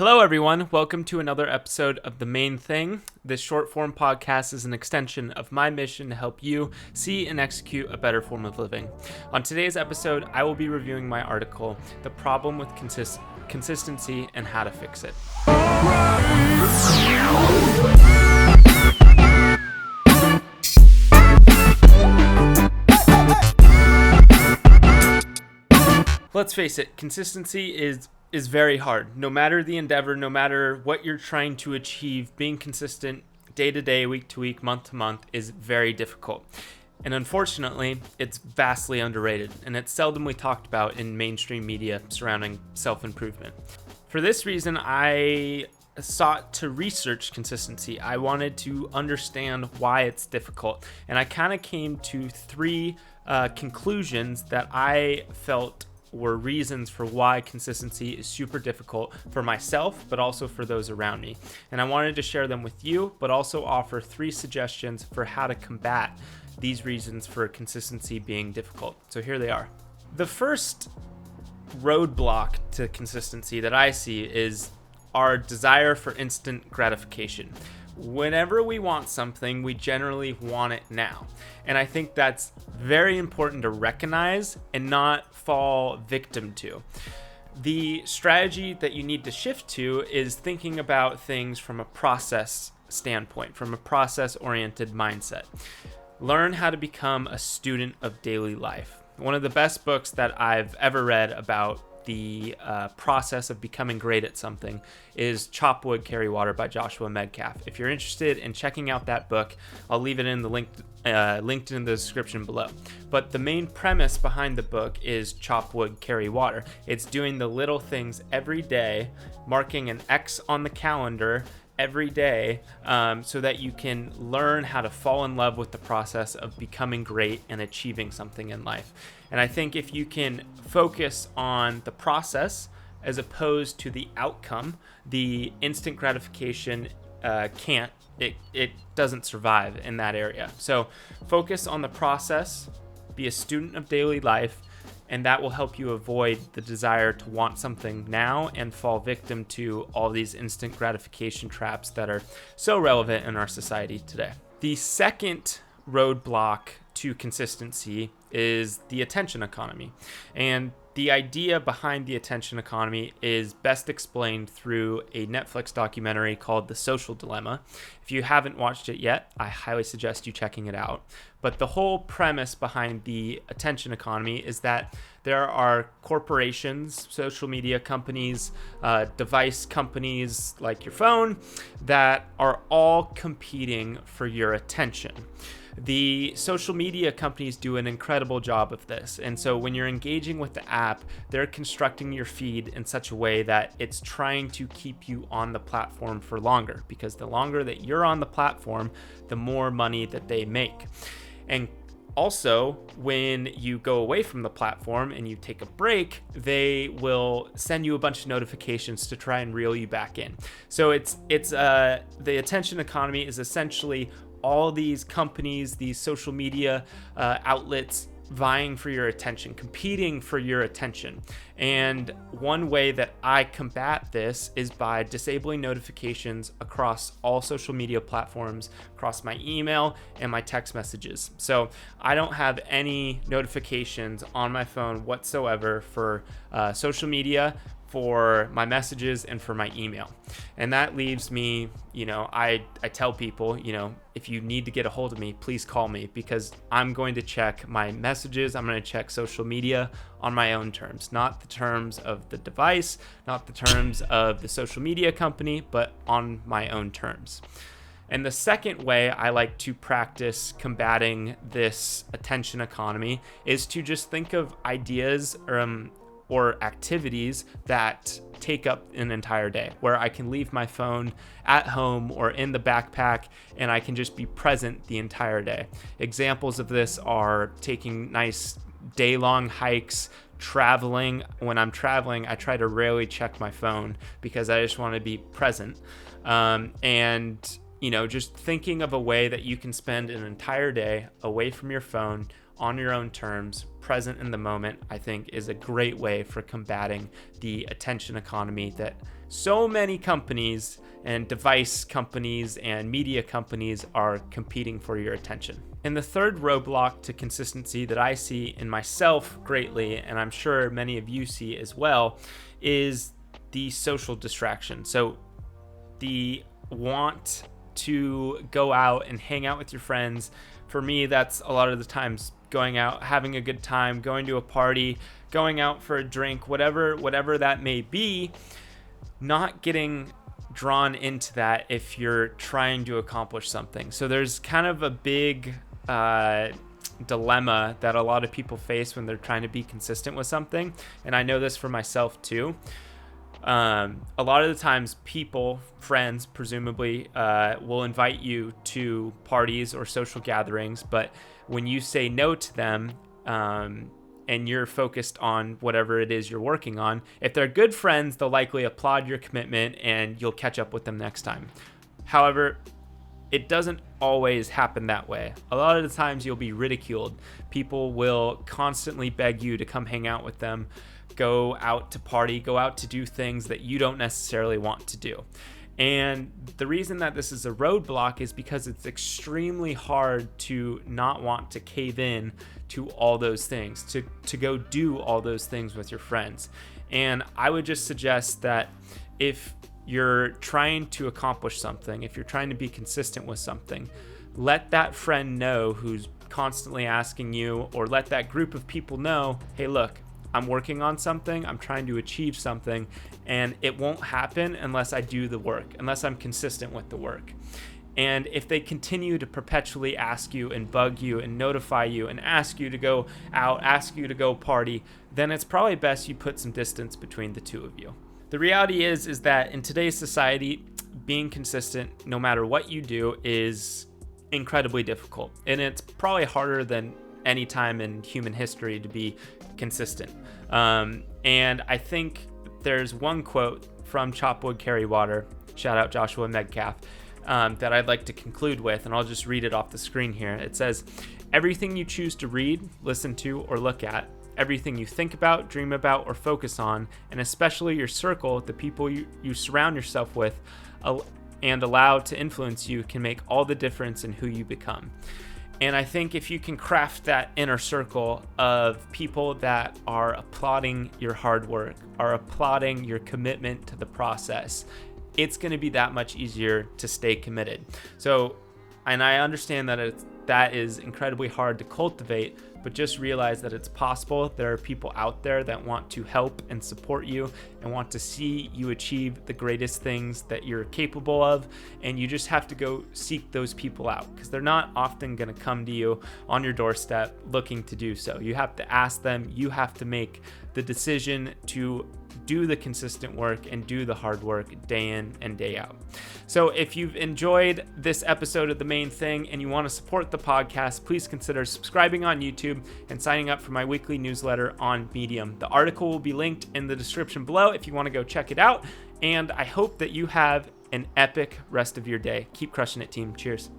Hello, everyone. Welcome to another episode of The Main Thing. This short form podcast is an extension of my mission to help you see and execute a better form of living. On today's episode, I will be reviewing my article, The Problem with Consistency and How to Fix It. Let's face it, consistency is very hard. No matter the endeavor, no matter what you're trying to achieve, being consistent day to day, week to week, month to month is very difficult. And unfortunately, it's vastly underrated, and it's seldomly talked about in mainstream media surrounding self-improvement. For this reason, I sought to research consistency. I wanted to understand why it's difficult, and I kind of came to three conclusions that I felt were reasons for why consistency is super difficult for myself, but also for those around me. And I wanted to share them with you, but also offer three suggestions for how to combat these reasons for consistency being difficult. So here they are. The first roadblock to consistency that I see is our desire for instant gratification. Whenever we want something, we generally want it now. And I think that's very important to recognize and not fall victim to. The strategy that you need to shift to is thinking about things from a process standpoint, from a process-oriented mindset. Learn how to become a student of daily life. One of the best books that I've ever read about the process of becoming great at something is Chop Wood, Carry Water by Joshua Medcalf. If you're interested in checking out that book, I'll leave it in the linked in the description below. But the main premise behind the book is Chop Wood, Carry Water. It's doing the little things every day, marking an X on the calendar every day, so that you can learn how to fall in love with the process of becoming great and achieving something in life. And I think if you can focus on the process as opposed to the outcome, the instant gratification it doesn't survive in that area. So focus on the process, be a student of daily life, and that will help you avoid the desire to want something now and fall victim to all these instant gratification traps that are so relevant in our society today. The second roadblock to consistency is the attention economy. And the idea behind the attention economy is best explained through a Netflix documentary called The Social Dilemma. If you haven't watched it yet, I highly suggest you checking it out. But the whole premise behind the attention economy is that there are corporations, social media companies, device companies like your phone that are all competing for your attention. The social media companies do an incredible job of this. And so when you're engaging with the app, they're constructing your feed in such a way that it's trying to keep you on the platform for longer, because the longer that you're on the platform, the more money that they make. And also, when you go away from the platform and you take a break, they will send you a bunch of notifications to try and reel you back in. So it's the attention economy is essentially all these companies, these social media outlets vying for your attention, competing for your attention. And one way that I combat this is by disabling notifications across all social media platforms, across my email and my text messages. So I don't have any notifications on my phone whatsoever for social media, for my messages, and for my email. And that leaves me, I tell people, if you need to get a hold of me, please call me, because I'm going to check my messages, I'm going to check social media on my own terms, not the terms of the device, not the terms of the social media company, but on my own terms. And the second way I like to practice combating this attention economy is to just think of ideas or activities that take up an entire day, where I can leave my phone at home or in the backpack and I can just be present the entire day. Examples of this are taking nice day-long hikes, traveling. When I'm traveling, I try to rarely check my phone because I just want to be present. And just thinking of a way that you can spend an entire day away from your phone on your own terms, present in the moment, I think is a great way for combating the attention economy that so many companies and device companies and media companies are competing for your attention. And the third roadblock to consistency that I see in myself greatly, and I'm sure many of you see as well, is the social distraction. So the want to go out and hang out with your friends. For me, that's a lot of the times going out, having a good time, going to a party, going out for a drink, whatever that may be, not getting drawn into that if you're trying to accomplish something. So there's kind of a big dilemma that a lot of people face when they're trying to be consistent with something. And I know this for myself too. A lot of the times people, friends, presumably, will invite you to parties or social gatherings, but when you say no to them, and you're focused on whatever it is you're working on, if they're good friends, they'll likely applaud your commitment and you'll catch up with them next time. However, it doesn't always happen that way. A lot of the times you'll be ridiculed. People will constantly beg you to come hang out with them, go out to party, go out to do things that you don't necessarily want to do. And the reason that this is a roadblock is because it's extremely hard to not want to cave in to all those things, to go do all those things with your friends. And I would just suggest that if you're trying to accomplish something, if you're trying to be consistent with something, let that friend know who's constantly asking you, or let that group of people know, hey, look, I'm working on something, I'm trying to achieve something, and it won't happen unless I do the work, unless I'm consistent with the work. And if they continue to perpetually ask you and bug you and notify you and ask you to go out, ask you to go party, then it's probably best you put some distance between the two of you. The reality is that in today's society, being consistent, no matter what you do, is incredibly difficult. And it's probably harder than any time in human history to be consistent. And I think there's one quote from Chop Wood, Carry Water, shout out Joshua Medcalf, that I'd like to conclude with, and I'll just read it off the screen here. It says, "Everything you choose to read, listen to, or look at, everything you think about, dream about, or focus on, and especially your circle, the people you surround yourself with and allow to influence you, can make all the difference in who you become." And I think if you can craft that inner circle of people that are applauding your hard work, are applauding your commitment to the process, it's going to be that much easier to stay committed. So, and I understand that that is incredibly hard to cultivate, but just realize that it's possible. There are people out there that want to help and support you and want to see you achieve the greatest things that you're capable of. And you just have to go seek those people out, because they're not often going to come to you on your doorstep looking to do so. You have to ask them. You have to make the decision to do the consistent work and do the hard work day in and day out. So if you've enjoyed this episode of The Main Thing and you want to support the podcast, please consider subscribing on YouTube and signing up for my weekly newsletter on Medium. The article will be linked in the description below if you want to go check it out. And I hope that you have an epic rest of your day. Keep crushing it, team. Cheers.